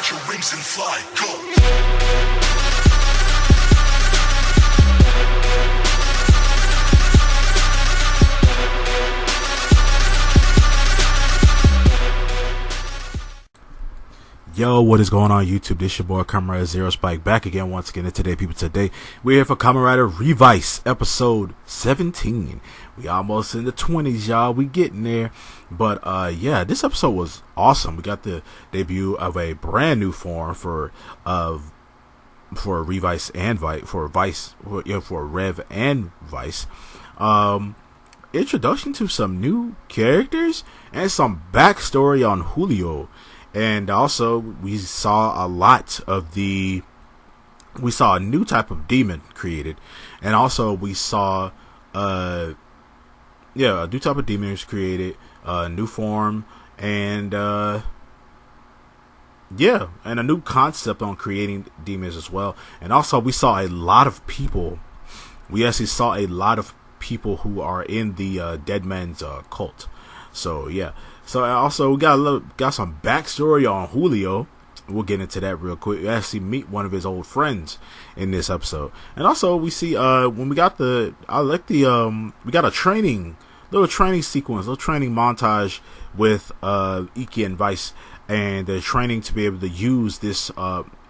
Spread your wings and fly, go! Yo, what is going on YouTube? This your boy Kamen Rider Zero Spike back again once again. And today, people, we're here for Kamen Rider Reivce episode 17. We almost in the 20s, y'all. We getting there. But yeah, this episode was awesome. We got the debut of a brand new form for Reivce and for Rev and Vice. Introduction to some new characters and some backstory on Julio. And also, we saw a new type of demon created. And also, we saw, a new type of demon was created, new form, and, and a new concept on creating demons as well. And also, we saw a lot of people. We actually saw a lot of people who are in the Dead Man's cult. So, yeah. So also we got some backstory on Julio. We'll get into that real quick. We actually meet one of his old friends in this episode, and also we see when we got we got a little training sequence, little training montage with Iki and Vice, and they're training to be able to use this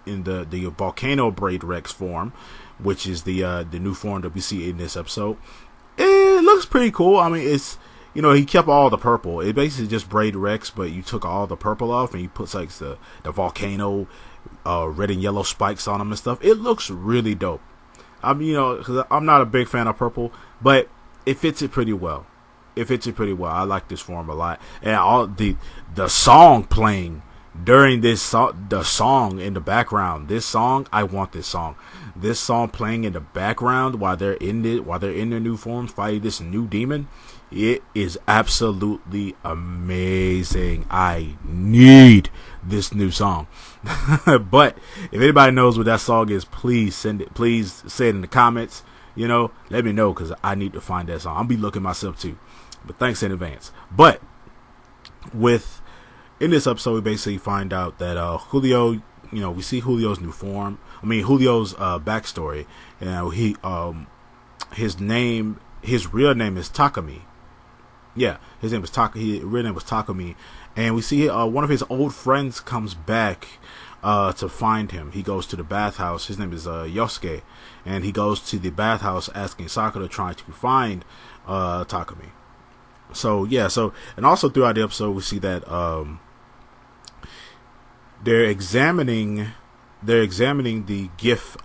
in the Volcano Braid Rex form, which is the new form that we see in this episode. It looks pretty cool. I mean, it's. You know, he kept all the purple. It basically just Braid Rex, but you took all the purple off and you put like the volcano red and yellow spikes on them and stuff. It looks really dope. Cause I'm not a big fan of purple, but it fits it pretty well. I like this form a lot. And all the song playing during the song in the background. I want this song. This song playing in the background while they're in their new forms fighting this new demon. It is absolutely amazing. I need this new song. But if anybody knows what that song is, please send it. Please say it in the comments. You know, let me know because I need to find that song. I'll be looking myself too. But thanks in advance. But in this episode, we basically find out that Julio, we see Julio's new form. Julio's backstory. His real name is Takumi. Yeah, his name was His real name was Takumi, and we see one of his old friends comes back to find him. He goes to the bathhouse. His name is Yosuke, and he goes to the bathhouse asking Sakura, trying to find Takumi. So yeah, and also throughout the episode, we see that they're examining the GIF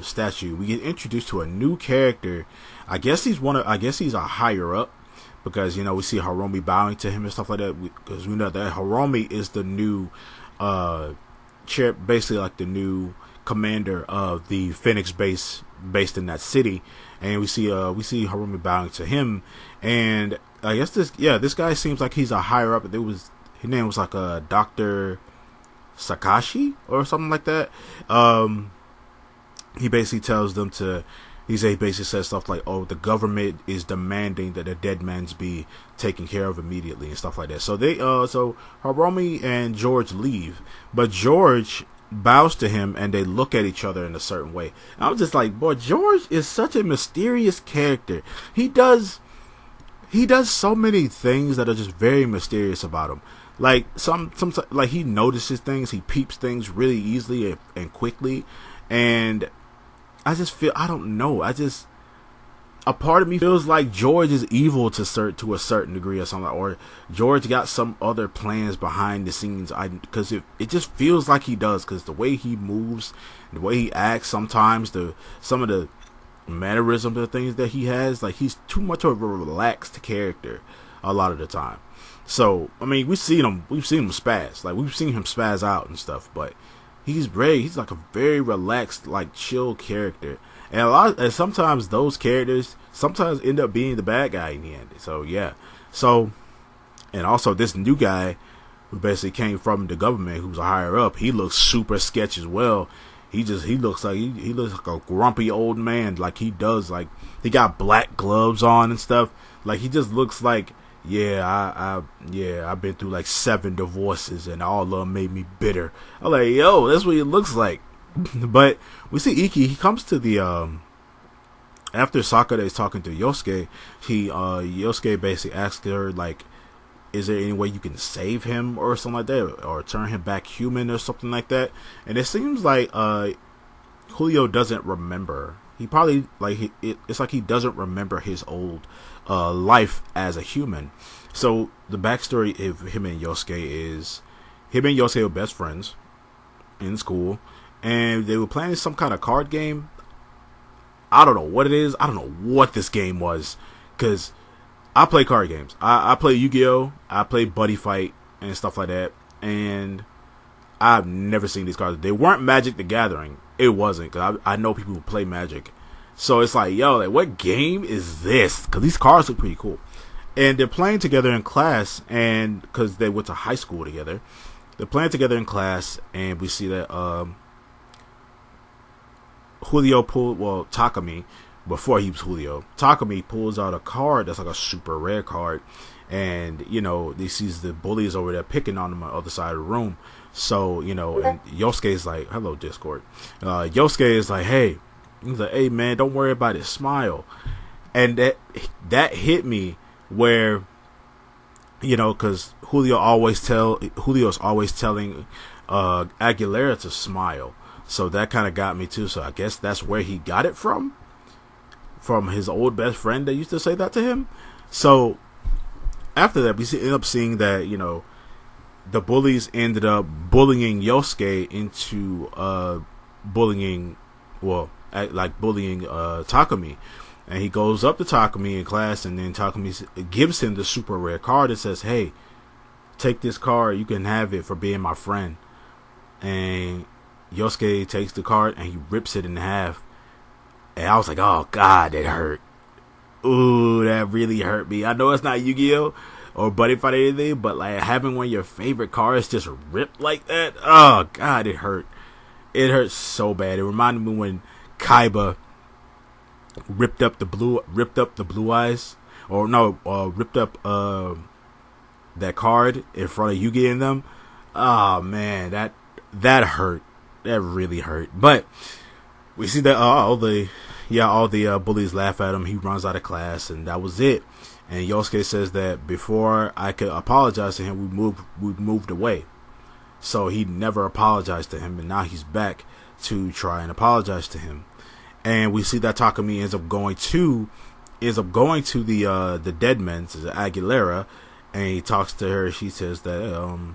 statue. We get introduced to a new character. I guess he's a higher up. Because, we see Hiromi bowing to him and stuff like that. Because we know that Hiromi is the new chair, basically like the new commander of the Phoenix base based in that city. And we see Hiromi bowing to him. And I guess this guy seems like he's a higher up. His name was like Dr. Sakashi or something like that. He basically tells them to. He basically says stuff like, "Oh, the government is demanding that the dead man's be taken care of immediately," and stuff like that. So so Hiromi and George leave, but George bows to him, and they look at each other in a certain way. And I'm just like, boy, George is such a mysterious character. He does so many things that are just very mysterious about him. Like like he notices things, he peeps things really easily and quickly, and I just feel, I don't know, a part of me feels like George is evil to a certain degree or something, or George got some other plans behind the scenes. Because it just feels like he does, because the way he moves, the way he acts, sometimes some of the mannerisms, the things that he has, like he's too much of a relaxed character a lot of the time. So we've seen him spaz, like we've seen him spaz out and stuff, but he's like a very relaxed, like chill character, and sometimes those characters end up being the bad guy in the end. So yeah, and also this new guy who basically came from the government, who's a higher up, he looks super sketch as well. He looks like a grumpy old man, like he does, like he got black gloves on and stuff. Like he just looks like I've been through like 7 divorces and all of them made me bitter. I'm like, yo, that's what it looks like. But we see Iki, he comes to the after Sakura is talking to Yosuke, Yosuke basically asks her like, is there any way you can save him or something like that, or turn him back human or something like that? And it seems like Julio doesn't remember. He probably it's like he doesn't remember his old life as a human. So the backstory of him and Yosuke were best friends in school, and they were playing some kind of card game. I don't know what it is. I don't know what this game was, because I play card games. I play Yu-Gi-Oh! I play Buddy Fight and stuff like that, and I've never seen these cards. They weren't Magic the Gathering. It wasn't, because I know people who play Magic. So it's like, yo, like, what game is this? Because these cards look pretty cool. And they're playing together in class, and because they went to high school together, they're playing together in class, and we see that Takumi, before he was Julio, Takumi pulls out a card that's like a super rare card, and he sees the bullies over there picking on him on the other side of the room. So and Yosuke is like, hello Discord. Yosuke is like, hey, he's like, hey man, don't worry about it, smile. And that hit me, where because Julio's always telling Aguilera to smile. So that kind of got me too. So I guess that's where he got it from his old best friend that used to say that to him. So after that, we end up seeing that the bullies ended up bullying Yosuke into bullying Takumi, and he goes up to Takumi in class, and then Takumi gives him the super rare card and says, hey, take this card, you can have it for being my friend. And Yosuke takes the card and he rips it in half. And I was like, oh god, that hurt. Ooh, that really hurt me. I know it's not Yu-Gi-Oh! Or Buddy Fight or anything, but like having one of your favorite cards just ripped like that, oh god, it hurt. It hurt so bad. It reminded me when Kaiba ripped up the blue eyes, or no, ripped up that card in front of Yugi and them. Oh man, that hurt. That really hurt. But we see that all the bullies laugh at him. He runs out of class, and that was it. And Yosuke says that before I could apologize to him, we moved away. So he never apologized to him, and now he's back to try and apologize to him. And we see that Takumi ends up going to the dead men's, Aguilera, and he talks to her. She says that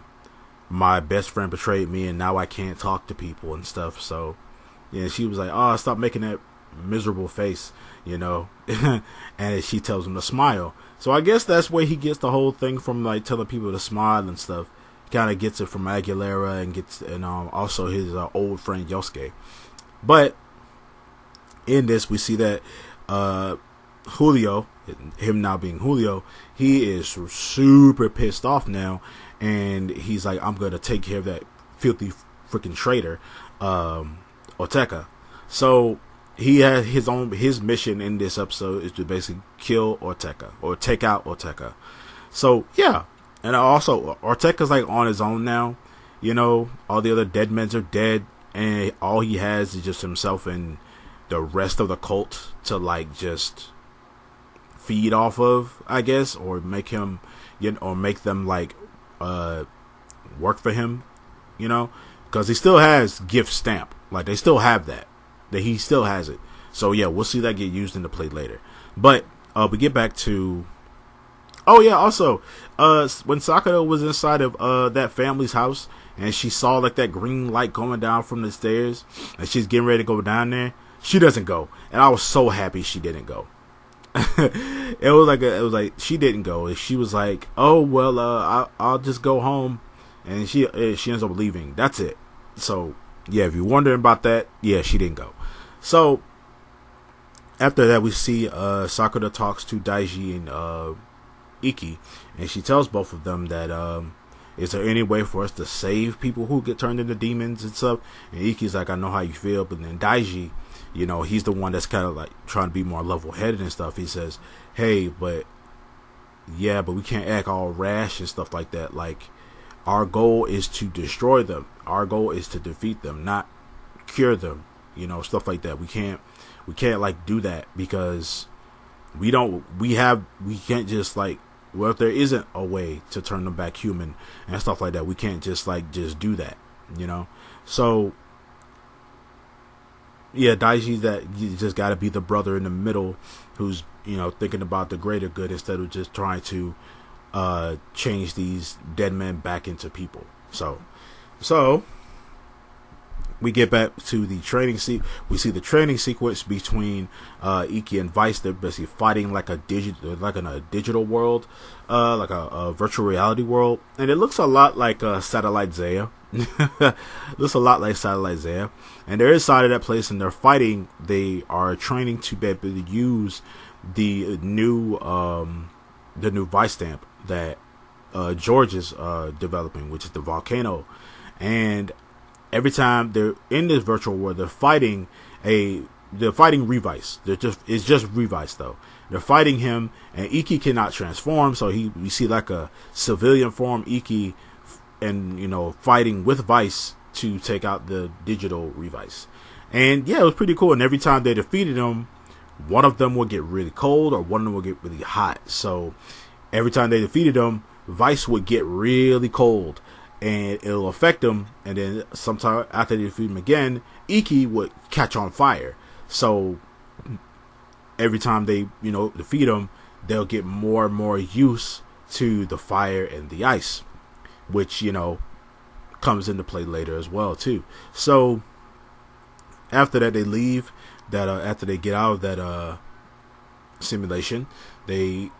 my best friend betrayed me, and now I can't talk to people and stuff. So yeah, she was like, oh, stop making that miserable face, and she tells him to smile. So I guess that's where he gets the whole thing from, like telling people to smile and stuff. He kind of gets it from Aguilera and also his old friend Yosuke. But in this, we see that Julio, him now being Julio, he is super pissed off now, and he's like, I'm gonna take care of that filthy freaking traitor, Oteka. So he has his mission in this episode is to basically kill Oteka, or take out Oteka. So yeah, and also Oteka's like on his own now. All the other dead men are dead, and all he has is just himself and the rest of the cult to like just feed off of, I guess, or make him, or make them like work for him, because he still has gift stamp. Like they still have that he still has it. So yeah, we'll see that get used into play later. But we get back to, oh yeah, also when Sakura was inside of that family's house, and she saw like that green light coming down from the stairs, and she's getting ready to go down there, she doesn't go, and I was so happy she didn't go. it was like she didn't go. She was like, oh well, I'll just go home, and she ends up leaving. That's it. So yeah, if you're wondering about that, yeah, she didn't go. So after that, we see Sakura talks to Daiji and Iki, and she tells both of them that is there any way for us to save people who get turned into demons and stuff? And Iki's like, I know how you feel. But then Daiji, he's the one that's kind of like trying to be more level-headed and stuff. He says, hey, but yeah, but we can't act all rash and stuff like that. Like, our goal is to destroy them. Our goal is to defeat them, not cure them. You know, stuff like that. We can't like do that because we can't just like, well, if there isn't a way to turn them back human and stuff like that, we can't just do that, you know. So yeah, Daiji, that you just got to be the brother in the middle who's, you know, thinking about the greater good instead of just trying to change these dead men back into people. So we get back to the training we see the training sequence between Iki and Vice. They're basically fighting like in a digital world, like a virtual reality world, and it looks a lot like Satellite Zaya. Looks a lot like Satellite Zaya, and they're inside of that place and they're fighting. They are training to be able to use the new Vice stamp that George is developing, which is the volcano. And every time they're in this virtual world, they're fighting Reivce. It's just Reivce though. They're fighting him, and Iki cannot transform, so we see like a civilian form Iki, and, you know, fighting with Vice to take out the digital Reivce. And yeah, it was pretty cool. And every time they defeated him, one of them would get really cold or one of them would get really hot. So every time they defeated him, Vice would get really cold and it'll affect him. And then sometime after they defeat him again, Iki would catch on fire. So every time they, you know, defeat him, they'll get more and more used to the fire and the ice, which, you know, comes into play later as well too. So after that, they leave. After they get out of that simulation, we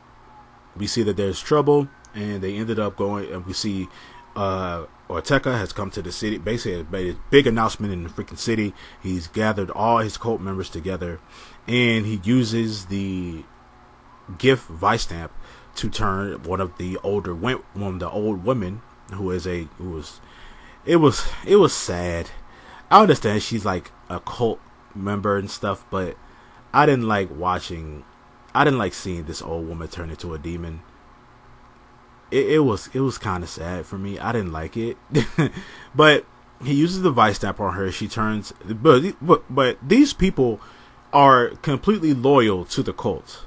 see that there's trouble, and they ended up going. And we see Ortega has come to the city. Basically, has made a big announcement in the freaking city. He's gathered all his cult members together, and he uses the gift Vice stamp to turn one of the old women it was sad. I understand she's like a cult member and stuff, but I didn't like seeing this old woman turn into a demon. It was kind of sad for me. I didn't like it. But he uses the Vice stamp on her. She turns, but these people are completely loyal to the cult.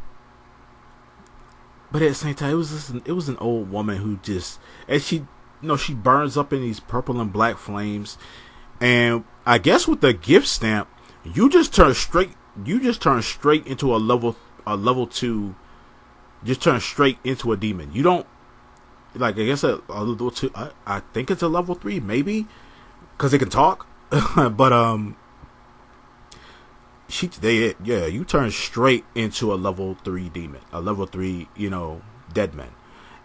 But at the same time, it was an old woman who just, and she, you know, she burns up in these purple and black flames. And I guess with the gift stamp, you just turn straight into a level 2. Just turn straight into a demon. You don't, like, I guess a level 2. I think it's a level 3, maybe, because it can talk. But you turn straight into a level 3 demon, a level 3, you know, dead man.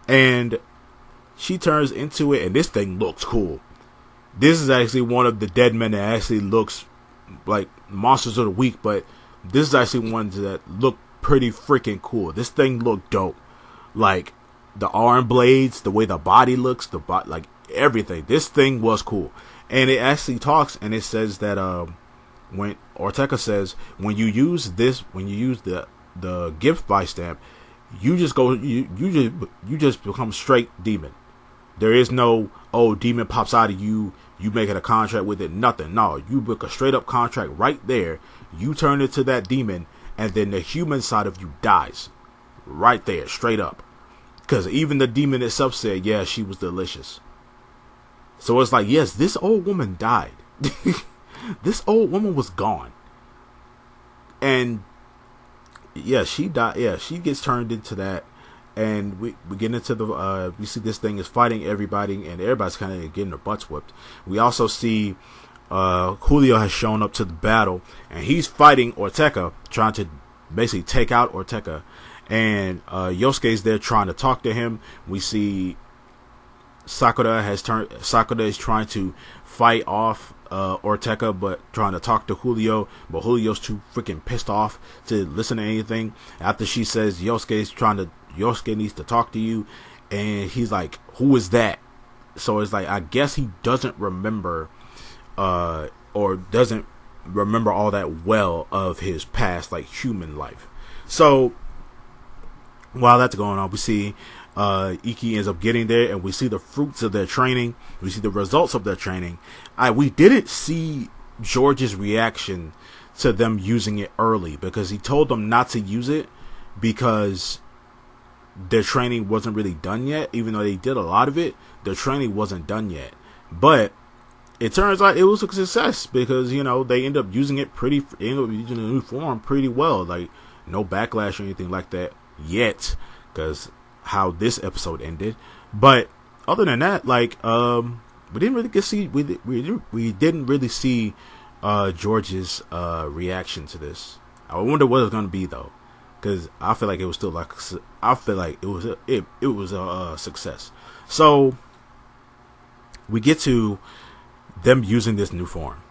And she turns into it, and this thing looks cool. This is actually one of the dead men that actually looks like monsters of the week, but this is actually ones that look pretty freaking cool. This thing looked dope. Like the arm blades, the way the body looks, like everything. This thing was cool. And it actually talks, and it says that when Ortega says, when you use the gift Vice stamp, you just become straight demon. There is no, oh, demon pops out of you making a contract with it, nothing. No, you book a straight up contract right there. You turn into that demon, and then the human side of you dies right there, straight up. Because even the demon itself said, yeah, she was delicious. So it's like, yes, this old woman died. This old woman was gone. And yeah, she died. Yeah, she gets turned into that. And we get into we see this thing is fighting everybody, and everybody's kind of getting their butts whipped. We also see Julio has shown up to the battle, and he's fighting Ortega, trying to basically take out Ortega. And Yosuke's there trying to talk to him. We see Sakura is trying to fight off Ortega, but trying to talk to Julio, but Julio's too freaking pissed off to listen to anything. After she says Yosuke needs to talk to you, and he's like, who is that? So it's like, I guess he doesn't remember or doesn't remember all that well of his past, like, human life. So while that's going on, we see Iki ends up getting there, and we see the fruits of their training. We see the results of their training. We didn't see George's reaction to them using it early, because he told them not to use it because their training wasn't really done yet. Even though they did a lot of it, their training wasn't done yet. But it turns out it was a success, because they end up using it using the new form pretty well. Like, no backlash or anything like that yet, because how this episode ended. But other than that, like, we didn't really didn't really see George's reaction to this. I wonder what it's gonna be though, because I feel like it was still like it was a success. So we get to them using this new form.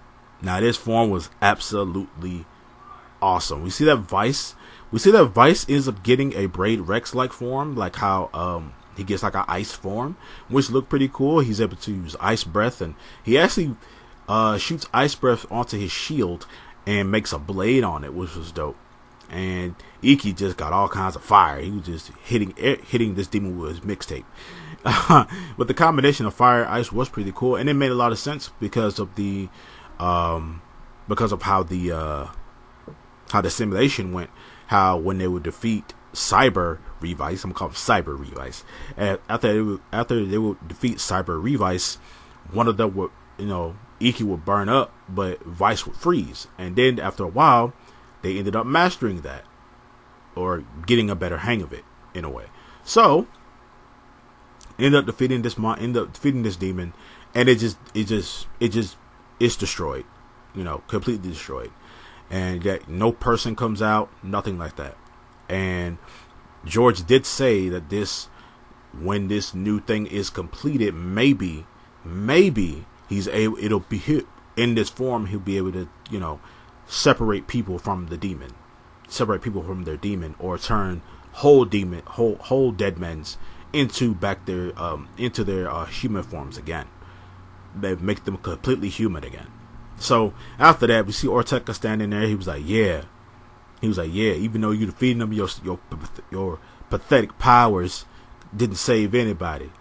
Now, this form was absolutely awesome. We see that Vice ends up getting a Braid Rex like form, like how he gets like an ice form, which looked pretty cool. He's able to use ice breath, and he actually shoots ice breath onto his shield and makes a blade on it, which was dope. And Iki just got all kinds of fire. He was just hitting this demon with his mixtape. But the combination of fire and ice was pretty cool, and it made a lot of sense because of how the simulation went. How when they would defeat Cyber Reivce, I'm gonna call him Cyber Reivce, and after they would defeat Cyber Reivce, one of them would, Iki would burn up, but Vice would freeze. And then after a while, they ended up mastering that, or getting a better hang of it in a way. So ended up defeating this demon, and it's destroyed, completely destroyed. And that no person comes out, nothing like that. And George did say that when this new thing is completed, maybe it'll be in this form. He'll be able to, separate people from their demon, or turn whole dead men's into their human forms again. They make them completely human again. So after that, we see Ortega standing there. He was like, yeah. Even though you defeated him, your pathetic powers didn't save anybody.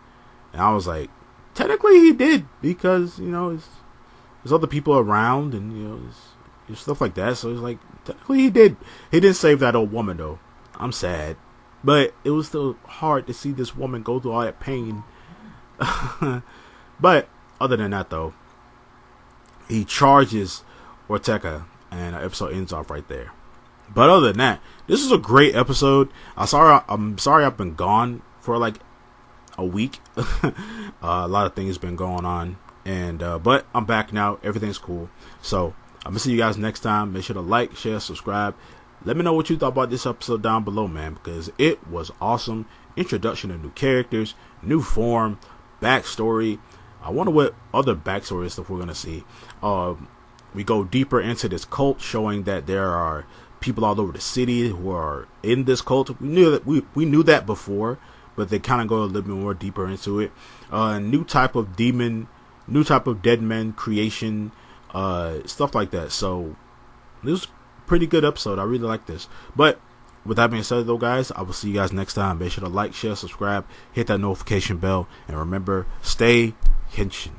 And I was like, technically he did, because there's other people around, and there's stuff like that. So it's like, technically he did. He didn't save that old woman though. I'm sad, but it was still hard to see this woman go through all that pain. But other than that though, he charges Ortega, and the episode ends off right there. But other than that, this is a great episode. I'm sorry I've been gone for like a week. A lot of things been going on, and but I'm back now. Everything's cool. So I'm gonna see you guys next time. Make sure to like, share, subscribe. Let me know what you thought about this episode down below, man, because it was awesome. Introduction of new characters, new form, backstory. I wonder what other backstory stuff we're gonna see. We go deeper into this cult, showing that there are people all over the city who are in this cult. We knew that before, but they kind of go a little bit more deeper into it. New type of demon, new type of dead men creation, stuff like that. So this was a pretty good episode. I really like this. But with that being said, though, guys, I will see you guys next time. Make sure to like, share, subscribe, hit that notification bell, and remember, stay henshin.